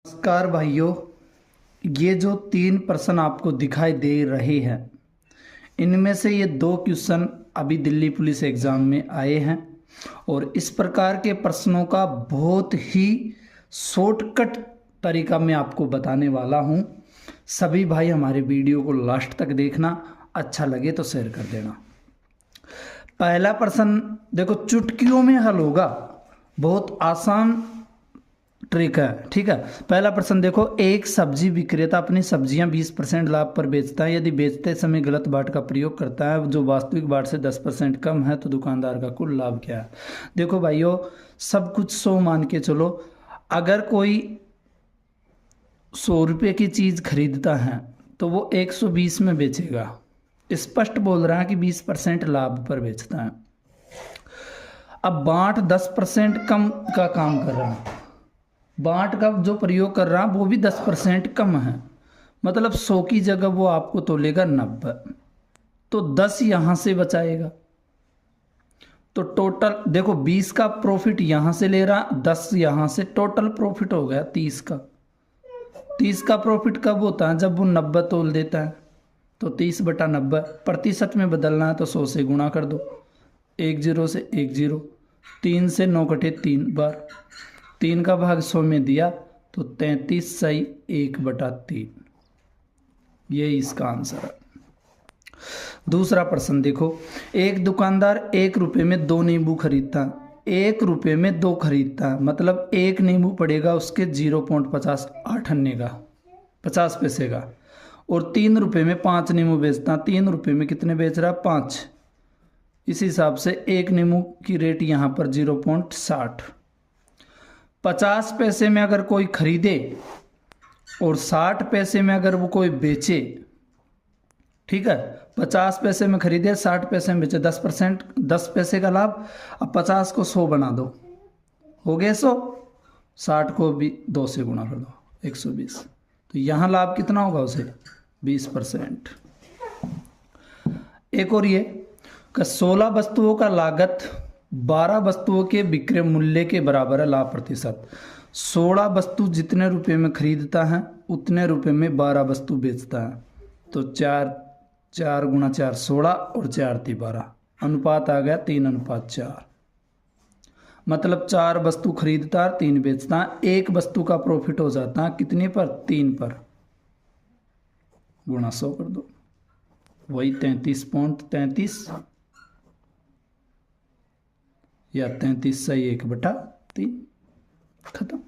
नमस्कार भाइयों। ये जो 3 प्रश्न आपको दिखाई दे रहे हैं, इनमें से ये 2 क्वेश्चन अभी दिल्ली पुलिस एग्ज़ाम में आए हैं और इस प्रकार के प्रश्नों का बहुत ही शॉर्टकट तरीका मैं आपको बताने वाला हूँ। सभी भाई हमारे वीडियो को लास्ट तक देखना, अच्छा लगे तो शेयर कर देना। पहला प्रश्न देखो, चुटकियों में हल होगा, बहुत आसान ट्रिक है। ठीक है, पहला प्रश्न देखो, एक सब्जी विक्रेता अपनी सब्जियां 20% लाभ पर बेचता है। यदि बेचते समय गलत बाट का प्रयोग करता है जो वास्तविक बाट से 10% कम है तो दुकानदार का कुल लाभ क्या है। देखो भाइयों, सब कुछ 100 मान के चलो। अगर कोई 100 रुपये की चीज़ खरीदता है तो वो 120 में बेचेगा। स्पष्ट बोल रहा है कि 20% लाभ पर बेचता है। अब बांट 10% कम का काम कर रहा है, बांट का जो प्रयोग कर रहा वो भी 10% कम है, मतलब 100 की जगह वो आपको तोलेगा 90, तो 10 यहाँ से बचाएगा। तो टोटल देखो 20 का प्रॉफिट यहाँ से ले रहा, 10 यहाँ से, टोटल प्रॉफिट हो गया 30 का। 30 का प्रॉफिट कब होता है? जब वो 90 तोल देता है। तो 30/90 प्रतिशत में बदलना है तो 100 से गुणा कर दो। 1 0 से 1 0, 3 से 9 कटे 3 बार, 3 का भाग 100 में दिया तो 33 सही 1/3। ये इसका आंसर है। दूसरा प्रश्न देखो, एक दुकानदार 1 रुपये में 2 नींबू खरीदता है। 1 रुपये में 2 खरीदता है, मतलब 1 नींबू पड़ेगा उसके 0.58 अन्य का, 50 पैसे का। और 3 रुपये में 5 नींबू बेचता है। 3 रुपये में कितने बेच रहा है? 5। इस हिसाब से 1 नींबू की रेट यहाँ पर 0.60। 50 पैसे में अगर कोई खरीदे और 60 पैसे में अगर वो कोई बेचे, ठीक है, 50 पैसे में खरीदे 60 पैसे में बेचे, 10%, 10 पैसे का लाभ। अब 50 को 100 बना दो, हो गए 100। 60 को भी 2 से गुणा कर दो, 120। तो यहाँ लाभ कितना होगा उसे? 20%। एक और ये कि 16 वस्तुओं का लागत 12 वस्तुओं के विक्रय मूल्य के बराबर है। लाभ प्रतिशत, 16 वस्तु जितने रुपए में खरीदता है उतने रुपए में 12 वस्तु बेचता है। तो 4 × 4 16 और 4 × 12, अनुपात आ गया 3:4। मतलब 4 वस्तु खरीदता है, 3 बेचता है। 1 वस्तु का प्रॉफिट हो जाता है कितने पर? 3 पर। गुणा 100 कर दो, वही 33.33 या 33 सही 1/3, खत्म।